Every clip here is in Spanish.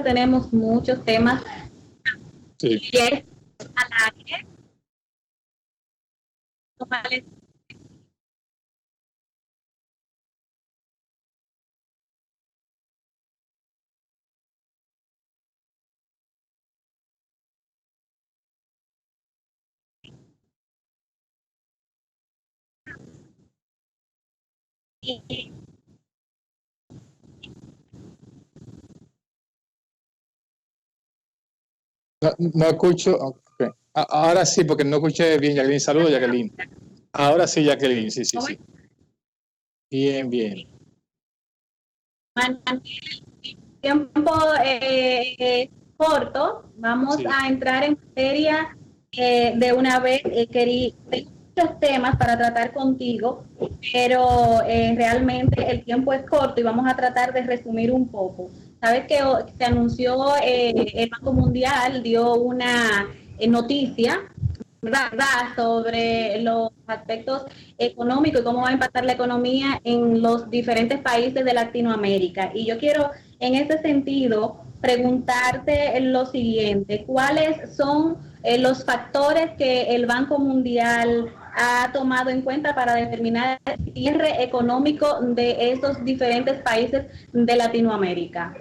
Tenemos muchos temas. Sí. Y es al aire. No escucho. Okay. Ahora sí, porque no escuché bien, Jacqueline. Saludos, Jacqueline. Ahora sí, Jacqueline. Sí. Bien. Tiempo corto, vamos a entrar en materia de una vez. Quería muchos temas para tratar contigo, pero realmente el tiempo es corto y vamos a tratar de resumir un poco. Sabes que se anunció el Banco Mundial, dio una noticia, ¿verdad?, sobre los aspectos económicos y cómo va a impactar la economía en los diferentes países de Latinoamérica. Y yo quiero, en ese sentido, preguntarte lo siguiente: ¿cuáles son los factores que el Banco Mundial ha tomado en cuenta para determinar el cierre económico de esos diferentes países de Latinoamérica?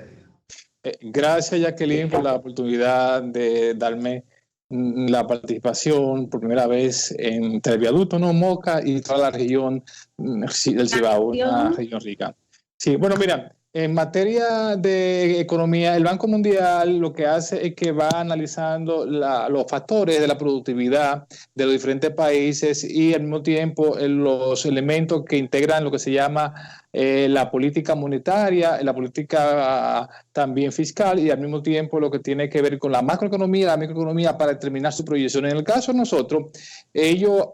Gracias, Jacqueline, por la oportunidad de darme la participación por primera vez en Televiaducto, ¿no? Moca y toda la región del Cibao, una región rica. Sí, bueno, mira, en materia de economía, el Banco Mundial lo que hace es que va analizando los factores de la productividad de los diferentes países y al mismo tiempo los elementos que integran lo que se llama la política monetaria, la política también fiscal y al mismo tiempo lo que tiene que ver con la macroeconomía y la microeconomía para determinar su proyección. En el caso de nosotros, ellos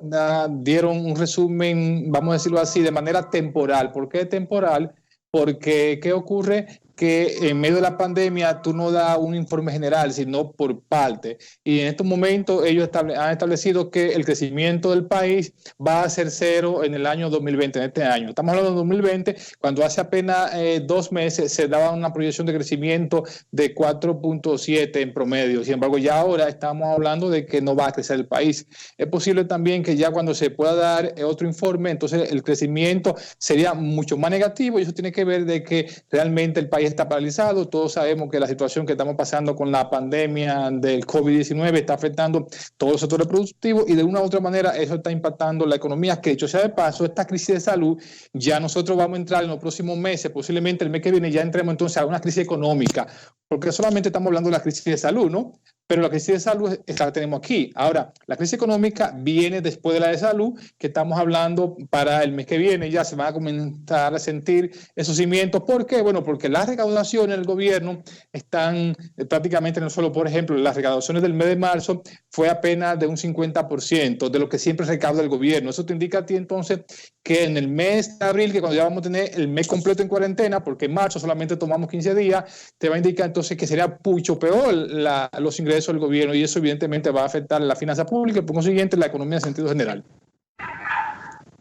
dieron un resumen, vamos a decirlo así, de manera temporal. ¿Por qué temporal? Porque, ¿qué ocurre? Que en medio de la pandemia tú no das un informe general, sino por parte. Y en estos momentos ellos han establecido que el crecimiento del país va a ser cero en el año 2020, en este año. Estamos hablando de 2020, cuando hace apenas 2 meses se daba una proyección de crecimiento de 4.7 en promedio. Sin embargo, ya ahora estamos hablando de que no va a crecer el país. Es posible también que ya cuando se pueda dar otro informe, entonces el crecimiento sería mucho más negativo y eso tiene que ver de que realmente el país está paralizado. Todos sabemos que la situación que estamos pasando con la pandemia del COVID-19 está afectando todos los sectores productivos y de una u otra manera eso está impactando la economía, que dicho sea de paso, esta crisis de salud, ya nosotros vamos a entrar en los próximos meses, posiblemente el mes que viene ya entremos entonces a una crisis económica, porque solamente estamos hablando de la crisis de salud, ¿no? Pero la crisis de salud la tenemos aquí. Ahora, la crisis económica viene después de la de salud, que estamos hablando para el mes que viene, ya se van a comenzar a sentir esos cimientos. ¿Por qué? Bueno, porque las recaudaciones del gobierno están prácticamente, no solo, por ejemplo, las recaudaciones del mes de marzo fue apenas de un 50% de lo que siempre recauda el gobierno. Eso te indica a ti entonces que en el mes de abril, que cuando ya vamos a tener el mes completo en cuarentena, porque en marzo solamente tomamos 15 días, te va a indicar entonces que sería mucho peor los ingresos del gobierno y eso evidentemente va a afectar la finanza pública y por consiguiente la economía en sentido general.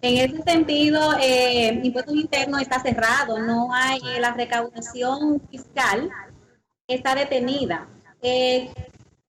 En ese sentido, impuestos internos está cerrado, no hay la recaudación fiscal, está detenida.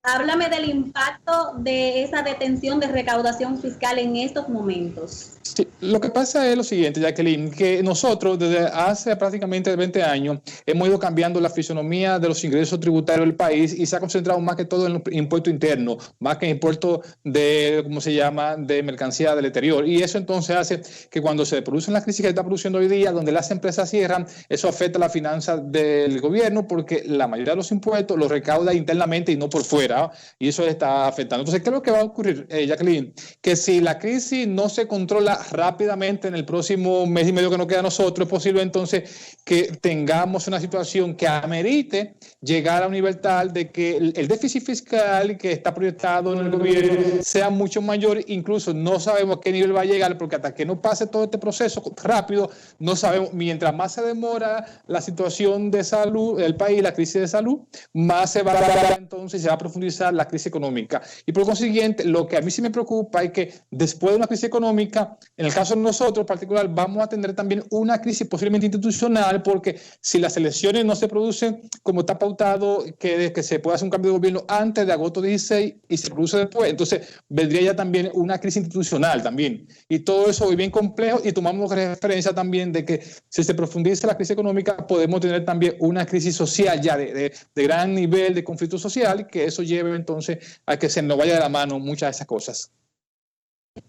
Háblame del impacto de esa detención de recaudación fiscal en estos momentos. Sí, lo que pasa es lo siguiente, Jacqueline, que nosotros desde hace prácticamente 20 años hemos ido cambiando la fisonomía de los ingresos tributarios del país y se ha concentrado más que todo en el impuesto interno, más que en impuesto de, ¿cómo se llama?, de mercancía del exterior. Y eso entonces hace que cuando se produce la crisis que está produciendo hoy día, donde las empresas cierran, eso afecta la finanza del gobierno porque la mayoría de los impuestos los recauda internamente y no por fuera, y eso está afectando. Entonces, ¿qué es lo que va a ocurrir, Jacqueline? Que si la crisis no se controla rápidamente en el próximo mes y medio que nos queda a nosotros, es posible entonces que tengamos una situación que amerite llegar a un nivel tal de que el déficit fiscal que está proyectado en el gobierno sea mucho mayor. Incluso no sabemos a qué nivel va a llegar, porque hasta que no pase todo este proceso rápido, no sabemos. Mientras más se demora la situación de salud del país, la crisis de salud, más se va a entonces se va a profundizar la crisis económica. Y por consiguiente, lo que a mí sí me preocupa es que después de una crisis económica, en el caso de nosotros en particular, vamos a tener también una crisis posiblemente institucional, porque si las elecciones no se producen como está pautado, que se pueda hacer un cambio de gobierno antes de agosto 16 y se produce después, entonces vendría ya también una crisis institucional también. Y todo eso es bien complejo, y tomamos referencia también de que si se profundiza la crisis económica, podemos tener también una crisis social ya de gran nivel de conflicto social, que eso lleve entonces a que se nos vaya de la mano muchas de esas cosas.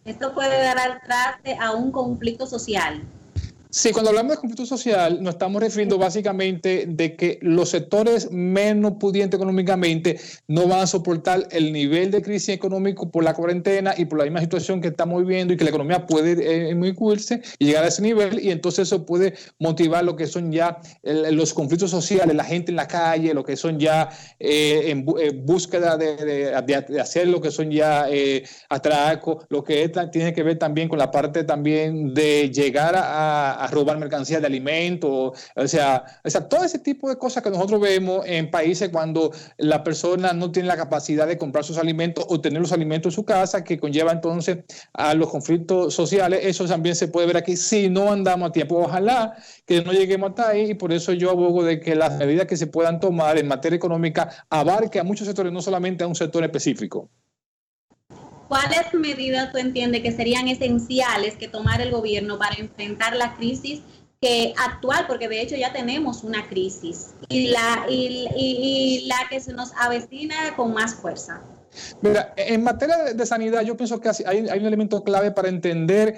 Esto puede dar traste a un conflicto social. Sí, cuando hablamos de conflicto social, nos estamos refiriendo básicamente de que los sectores menos pudientes económicamente no van a soportar el nivel de crisis económico por la cuarentena y por la misma situación que estamos viviendo, y que la economía puede inmiscuirse y llegar a ese nivel, y entonces eso puede motivar lo que son ya los conflictos sociales, la gente en la calle, lo que son ya en búsqueda de hacer lo que son ya atracos, lo que tiene que ver también con la parte también de llegar a robar mercancías de alimentos, o sea, todo ese tipo de cosas que nosotros vemos en países cuando la persona no tiene la capacidad de comprar sus alimentos o tener los alimentos en su casa, que conlleva entonces a los conflictos sociales. Eso también se puede ver aquí si no andamos a tiempo. Ojalá que no lleguemos hasta ahí, y por eso yo abogo de que las medidas que se puedan tomar en materia económica abarque a muchos sectores, no solamente a un sector específico. ¿Cuáles medidas tú entiendes que serían esenciales que tomar el gobierno para enfrentar la crisis actual? Porque de hecho ya tenemos una crisis y la que se nos avecina con más fuerza. Mira, en materia de sanidad, yo pienso que hay un elemento clave para entender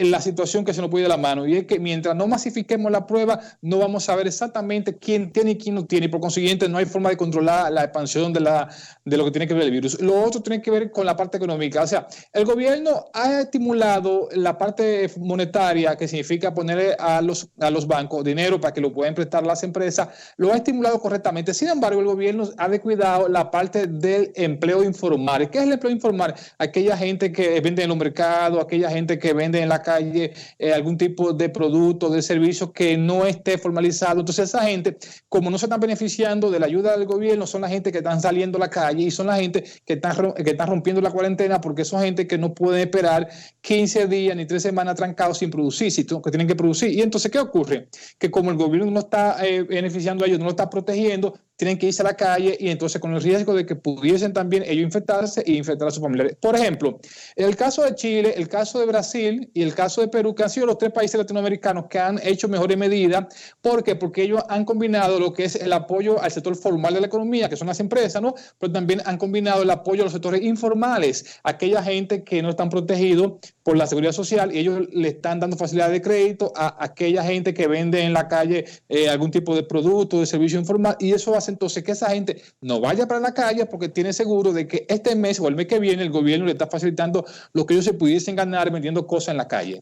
la situación que se nos puede ir de la mano, y es que mientras no masifiquemos la prueba, no vamos a saber exactamente quién tiene y quién no tiene, y por consiguiente no hay forma de controlar la expansión de lo que tiene que ver el virus. Lo otro tiene que ver con la parte económica. O sea, el gobierno ha estimulado la parte monetaria, que significa ponerle a los bancos dinero para que lo puedan prestar las empresas, lo ha estimulado correctamente. Sin embargo, el gobierno ha descuidado la parte del empleo informal. ¿Qué es el empleo informal? Aquella gente que vende en los mercados, aquella gente que vende en la calle algún tipo de producto, de servicio que no esté formalizado. Entonces esa gente, como no se están beneficiando de la ayuda del gobierno, son la gente que están saliendo a la calle, y son la gente que están rompiendo la cuarentena, porque son gente que no pueden esperar 15 días ni 3 semanas trancados sin producir, que tienen que producir. Y entonces, ¿qué ocurre? Que como el gobierno no está beneficiando a ellos, no lo está protegiendo, tienen que irse a la calle, y entonces con el riesgo de que pudiesen también ellos infectarse y infectar a sus familiares. Por ejemplo, en el caso de Chile, el caso de Brasil y el caso de Perú, que han sido los 3 países latinoamericanos que han hecho mejores medidas. ¿Por qué? Porque ellos han combinado lo que es el apoyo al sector formal de la economía, que son las empresas, ¿no? Pero también han combinado el apoyo a los sectores informales, aquella gente que no están protegidos por la seguridad social, y ellos le están dando facilidad de crédito a aquella gente que vende en la calle algún tipo de producto, de servicio informal, y eso hace entonces que esa gente no vaya para la calle, porque tiene seguro de que este mes o el mes que viene el gobierno le está facilitando lo que ellos se pudiesen ganar vendiendo cosas en la calle.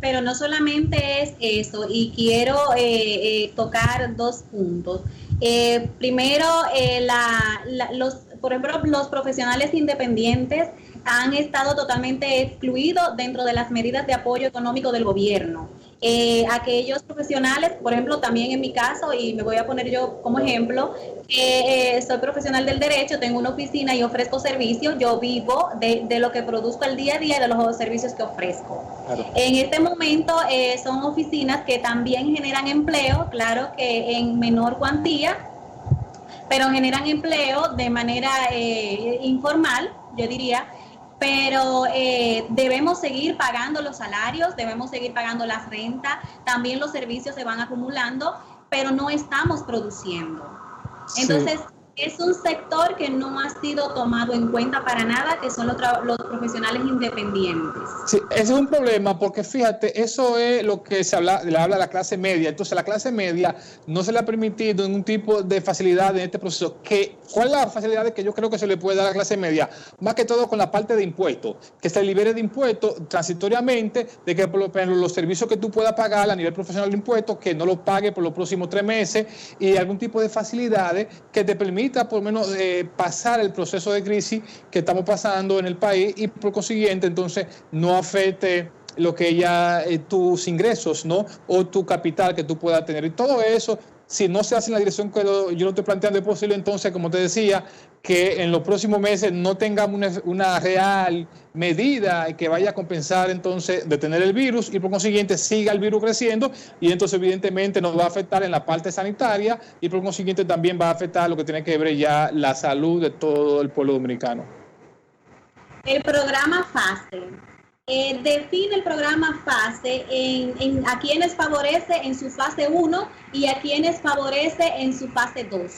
Pero no solamente es eso, y quiero tocar 2 puntos. Primero, por ejemplo, los profesionales independientes han estado totalmente excluidos dentro de las medidas de apoyo económico del gobierno. Aquellos profesionales, por ejemplo, también en mi caso, y me voy a poner yo como ejemplo, soy profesional del derecho, tengo una oficina y ofrezco servicios, yo vivo de lo que produzco el día a día y de los servicios que ofrezco. Claro. En este momento son oficinas que también generan empleo, claro que en menor cuantía, pero generan empleo de manera informal, yo diría, pero debemos seguir pagando los salarios, debemos seguir pagando las rentas, también los servicios se van acumulando, pero no estamos produciendo. Entonces, sí, es un sector que no ha sido tomado en cuenta para nada, que son los profesionales independientes. Sí, ese es un problema porque fíjate, eso es lo que le habla a la clase media. Entonces, la clase media no se le ha permitido ningún tipo de facilidad en este proceso. ¿Cuál es la facilidad que yo creo que se le puede dar a la clase media? Más que todo con la parte de impuestos, que se libere de impuestos transitoriamente, de que por ejemplo, los servicios que tú puedas pagar a nivel profesional de impuestos, que no los pague por los próximos 3 meses, y algún tipo de facilidades que te permita por lo menos pasar el proceso de crisis que estamos pasando en el país y por consiguiente entonces no afecte lo que ya tus ingresos, ¿no? O tu capital que tú puedas tener. Y todo eso, si no se hace en la dirección que yo lo estoy planteando, es posible entonces, como te decía, que en los próximos meses no tengamos una real medida que vaya a compensar entonces detener el virus y por consiguiente siga el virus creciendo y entonces evidentemente nos va a afectar en la parte sanitaria y por consiguiente también va a afectar lo que tiene que ver ya la salud de todo el pueblo dominicano. El programa FASE. Define el programa FASE a quienes favorece en su fase 1 y a quienes favorece en su fase 2.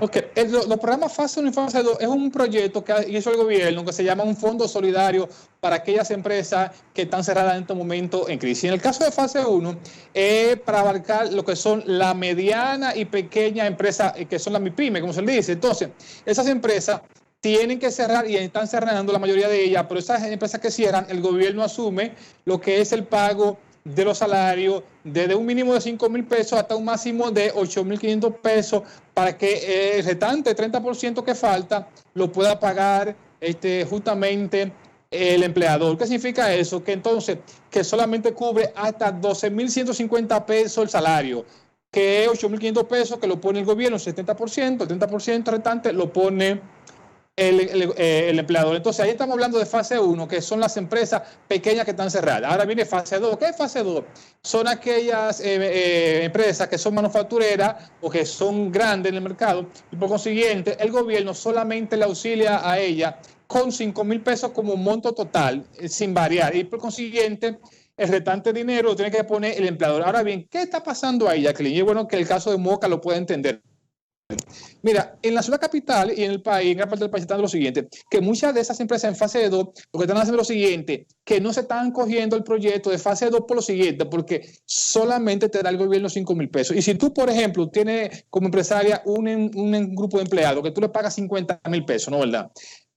Ok, los programas fase 1 y fase 2 es un proyecto que hizo el gobierno que se llama un fondo solidario para aquellas empresas que están cerradas en este momento en crisis. En el caso de fase 1, es para abarcar lo que son la mediana y pequeña empresa, que son las MIPYME, como se le dice. Entonces, esas empresas tienen que cerrar y están cerrando la mayoría de ellas, pero esas empresas que cierran, el gobierno asume lo que es el pago de los salarios desde un mínimo de 5,000 pesos hasta un máximo de 8,500 pesos para que el restante 30% que falta lo pueda pagar justamente el empleador. ¿Qué significa eso? Que entonces que solamente cubre hasta 12,150 pesos el salario, que es 8,500 pesos que lo pone el gobierno, el 70%, el 30% restante lo pone el empleador. Entonces ahí estamos hablando de fase 1, que son las empresas pequeñas que están cerradas. Ahora viene fase 2. ¿Qué es fase 2? Son aquellas empresas que son manufactureras o que son grandes en el mercado y por consiguiente el gobierno solamente le auxilia a ella con 5,000 pesos como monto total, sin variar, y por consiguiente el restante dinero lo tiene que poner el empleador. Ahora bien, ¿qué está pasando ahí, Jacqueline? Y es bueno que el caso de Moca lo pueda entender. Mira, en la ciudad capital y en el país, en gran parte del país, están lo siguiente, que muchas de esas empresas en fase 2 lo que están haciendo es lo siguiente, que no se están cogiendo el proyecto de fase 2 por lo siguiente, porque solamente te da el gobierno 5,000 pesos. Y si tú, por ejemplo, tienes como empresaria un grupo de empleados que tú le pagas 50,000 pesos, ¿no, verdad?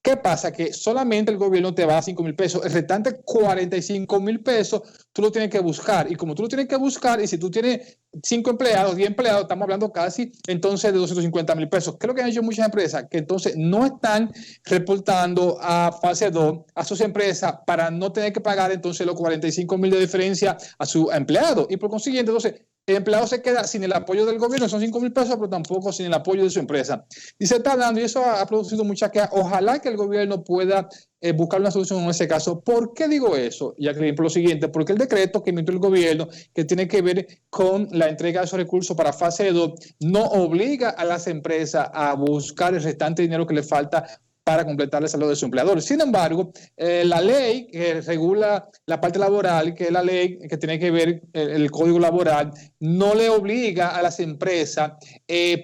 ¿Qué pasa? Que solamente el gobierno te va a dar 5,000 pesos. El restante 45,000 pesos tú lo tienes que buscar. Y como tú lo tienes que buscar, y si tú tienes 5 empleados, 10 empleados, estamos hablando casi entonces de 250,000 pesos. ¿Qué es lo que han hecho muchas empresas? Que entonces no están reportando a fase 2 a sus empresas para no tener que pagar entonces los 45,000 de diferencia a su empleado. Y por consiguiente, entonces, el empleado se queda sin el apoyo del gobierno, son 5,000 pesos, pero tampoco sin el apoyo de su empresa. Y se está dando, y eso ha producido mucha queja. Ojalá que el gobierno pueda buscar una solución en ese caso. ¿Por qué digo eso? Ya que por lo siguiente, porque el decreto que emitió el gobierno, que tiene que ver con la entrega de esos recursos para fase 2, no obliga a las empresas a buscar el restante dinero que le falta para completar el salario de su empleador. Sin embargo, la ley que regula la parte laboral, que es la ley que tiene que ver el Código Laboral, no le obliga a las empresas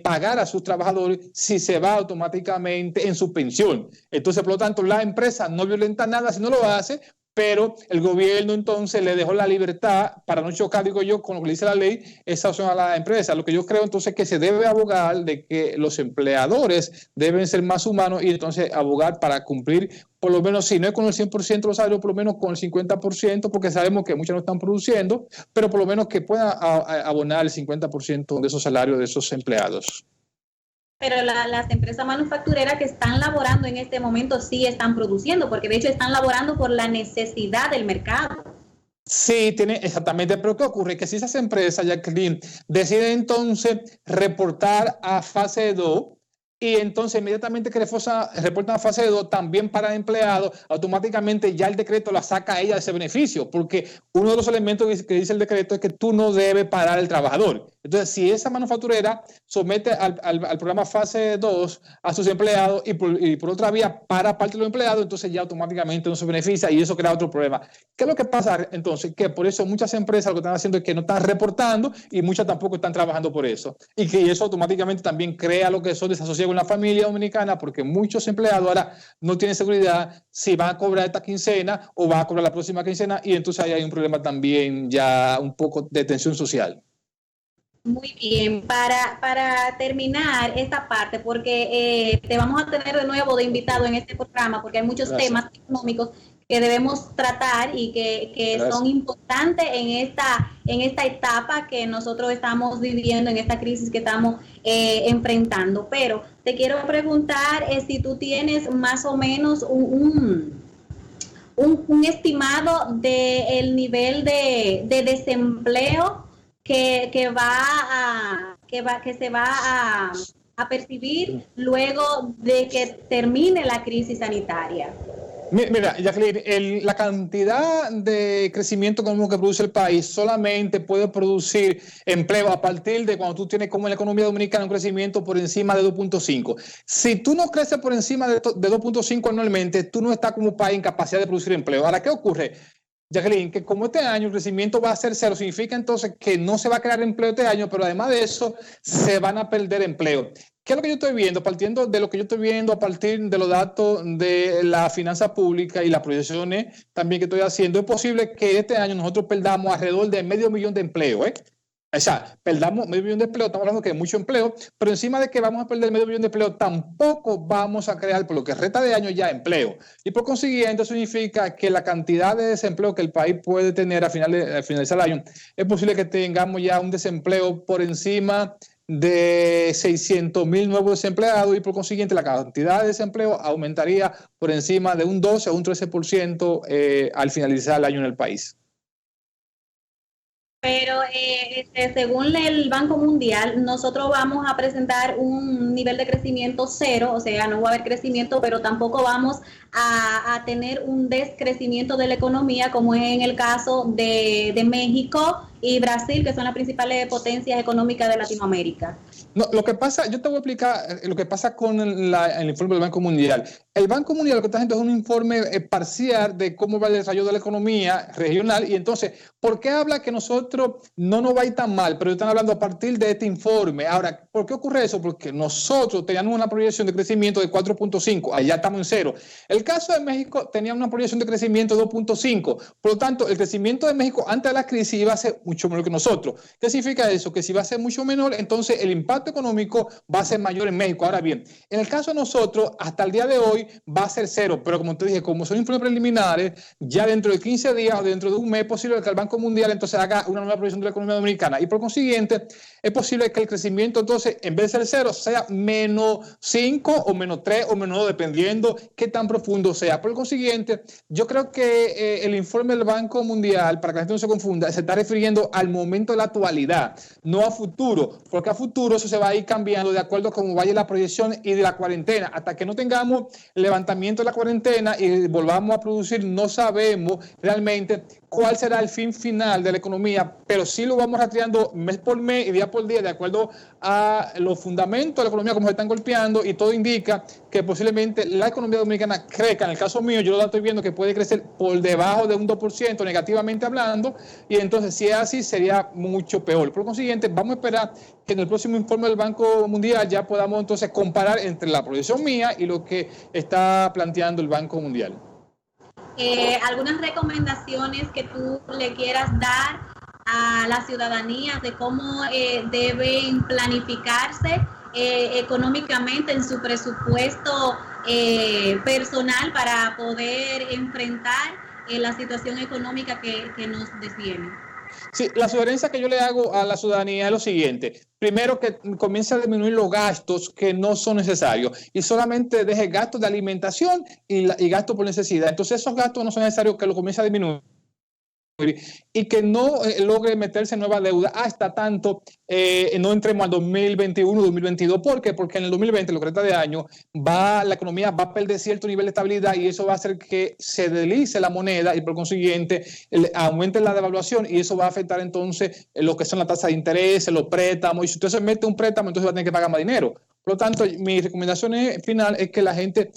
pagar a sus trabajadores si se va automáticamente en su pensión. Entonces, por lo tanto, la empresa no violenta nada si no lo hace, pero el gobierno entonces le dejó la libertad para no chocar, digo yo, con lo que dice la ley, esa opción a la empresa. Lo que yo creo entonces que se debe abogar de que los empleadores deben ser más humanos y entonces abogar para cumplir, por lo menos, si no es con el 100% de los salarios, por lo menos con el 50%, porque sabemos que muchos no están produciendo, pero por lo menos que puedan abonar el 50% de esos salarios de esos empleados. Pero las empresas manufactureras que están laborando en este momento sí están produciendo, porque de hecho están laborando por la necesidad del mercado. Sí, tiene exactamente, pero ¿qué ocurre? Que si esas empresas, Jacqueline, deciden entonces reportar a fase 2, y entonces inmediatamente que reportan a fase 2, también para el empleado, automáticamente ya el decreto la saca a ella de ese beneficio, porque uno de los elementos que dice el decreto es que tú no debes parar el trabajador. Entonces, si esa manufacturera somete al programa fase 2 a sus empleados y por otra vía para parte de los empleados, entonces ya automáticamente no se beneficia y eso crea otro problema. ¿Qué es lo que pasa entonces? Que por eso muchas empresas lo que están haciendo es que no están reportando y muchas tampoco están trabajando por eso. Y que eso automáticamente también crea lo que son desasosiegos en la familia dominicana, porque muchos empleados ahora no tienen seguridad si van a cobrar esta quincena o van a cobrar la próxima quincena, y entonces ahí hay un problema también ya un poco de tensión social. Muy bien, para terminar esta parte, porque te vamos a tener de nuevo de invitado en este programa, porque hay muchos temas económicos que debemos tratar y que son importantes en esta etapa que nosotros estamos viviendo, en esta crisis que estamos enfrentando. Pero te quiero preguntar si tú tienes más o menos un estimado del nivel de desempleo que se va a percibir luego de que termine la crisis sanitaria. Mira, Jacqueline, la cantidad de crecimiento económico que produce el país solamente puede producir empleo a partir de cuando tú tienes, como en la economía dominicana, un crecimiento por encima de 2.5. Si tú no creces por encima de 2.5 anualmente, tú no estás como país en capacidad de producir empleo. Ahora, ¿qué ocurre? Jacqueline, que como este año el crecimiento va a ser cero, significa entonces que no se va a crear empleo este año, pero además de eso se van a perder empleo. ¿Qué es lo que yo estoy viendo? Partiendo de lo que yo estoy viendo a partir de los datos de la finanza pública y las proyecciones también que estoy haciendo, es posible que este año nosotros perdamos alrededor de 500,000 de empleos, O sea, perdamos 500,000 de empleo, estamos hablando que es mucho empleo, pero encima de que vamos a perder 500,000 de empleo, tampoco vamos a crear, por lo que resta de año, ya empleo. Y por consiguiente, eso significa que la cantidad de desempleo que el país puede tener al finalizar el año, es posible que tengamos ya un desempleo por encima de 600,000 nuevos desempleados, y por consiguiente la cantidad de desempleo aumentaría por encima de un 12 o un 13% al finalizar el año en el país. Pero según el Banco Mundial, nosotros vamos a presentar un nivel de crecimiento cero, o sea, no va a haber crecimiento, pero tampoco vamos a tener un descrecimiento de la economía, como es en el caso de México y Brasil, que son las principales potencias económicas de Latinoamérica. No, lo que pasa, yo te voy a explicar lo que pasa con el informe del Banco Mundial. El Banco Mundial lo que está haciendo es un informe parcial de cómo va el desarrollo de la economía regional, y entonces, ¿por qué habla que nosotros no nos va a ir tan mal? Pero están hablando a partir de este informe. Ahora, ¿por qué ocurre eso? Porque nosotros teníamos una proyección de crecimiento de 4.5, allá estamos en cero. El caso de México tenía una proyección de crecimiento de 2.5, por lo tanto, el crecimiento de México antes de la crisis iba a ser mucho menor que nosotros. ¿Qué significa eso? Que si va a ser mucho menor, entonces el impacto económico va a ser mayor en México. Ahora bien, en el caso de nosotros, hasta el día de hoy va a ser cero, pero como te dije, como son informes preliminares, ya dentro de 15 días o dentro de un mes es posible que el Banco Mundial entonces haga una nueva proyección de la economía dominicana, y por consiguiente es posible que el crecimiento entonces, en vez de ser cero, sea -5 o -3 o -2, dependiendo qué tan profundo sea. Por consiguiente, yo creo que el informe del Banco Mundial, para que la gente no se confunda, se está refiriendo al momento de la actualidad, no a futuro, porque a futuro eso se va a ir cambiando de acuerdo a cómo vaya la proyección y de la cuarentena. Hasta que no tengamos levantamiento de la cuarentena y volvamos a producir, no sabemos realmente cuál será el fin final de la economía, pero sí lo vamos rastreando mes por mes y día por día de acuerdo a los fundamentos de la economía, como se están golpeando, y todo indica que posiblemente la economía dominicana crezca. En el caso mío, yo lo estoy viendo que puede crecer por debajo de un 2%, negativamente hablando, y entonces si es así sería mucho peor. Por consiguiente, vamos a esperar que en el próximo informe del Banco Mundial ya podamos entonces comparar entre la proyección mía y lo que está planteando el Banco Mundial. Algunas recomendaciones que tú le quieras dar a la ciudadanía de cómo deben planificarse económicamente en su presupuesto personal para poder enfrentar la situación económica que nos desviene. Sí, la sugerencia que yo le hago a la ciudadanía es lo siguiente. Primero, que comience a disminuir los gastos que no son necesarios y solamente deje gastos de alimentación y gastos por necesidad. Entonces, esos gastos no son necesarios, que lo comience a disminuir. y que no logre meterse en nueva deuda hasta tanto no entremos al 2021, 2022. ¿Por qué? Porque en el 2020, lo que resta de año, la economía va a perder cierto nivel de estabilidad y eso va a hacer que se deslice la moneda y por consiguiente aumente la devaluación y eso va a afectar entonces lo que son las tasas de interés, los préstamos, y si usted se mete un préstamo, entonces va a tener que pagar más dinero. Por lo tanto, mi recomendación final es que la gente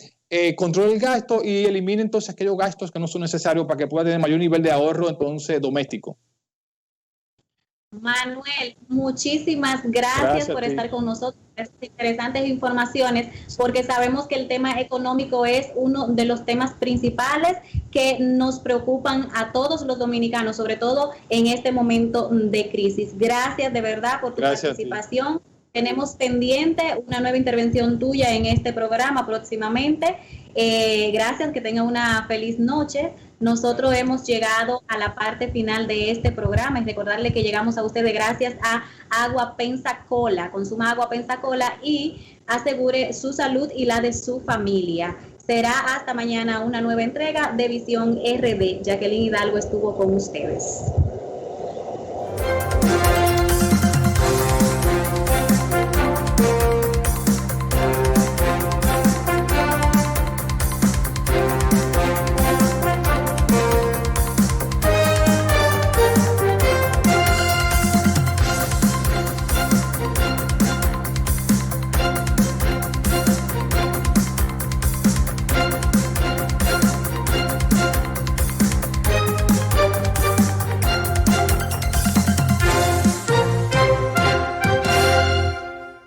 controle el gasto y elimine entonces aquellos gastos que no son necesarios para que pueda tener mayor nivel de ahorro entonces doméstico. Manuel, muchísimas gracias por estar con nosotros, estas interesantes informaciones, porque sabemos que el tema económico es uno de los temas principales que nos preocupan a todos los dominicanos, sobre todo en este momento de crisis. Gracias de verdad por tu participación. Tenemos pendiente una nueva intervención tuya en este programa próximamente. Gracias, que tengan una feliz noche. Nosotros hemos llegado a la parte final de este programa y recordarle que llegamos a ustedes gracias a Agua Pensacola. Consuma agua Pensacola y asegure su salud y la de su familia. Será hasta mañana una nueva entrega de Visión RD. Jacqueline Hidalgo estuvo con ustedes.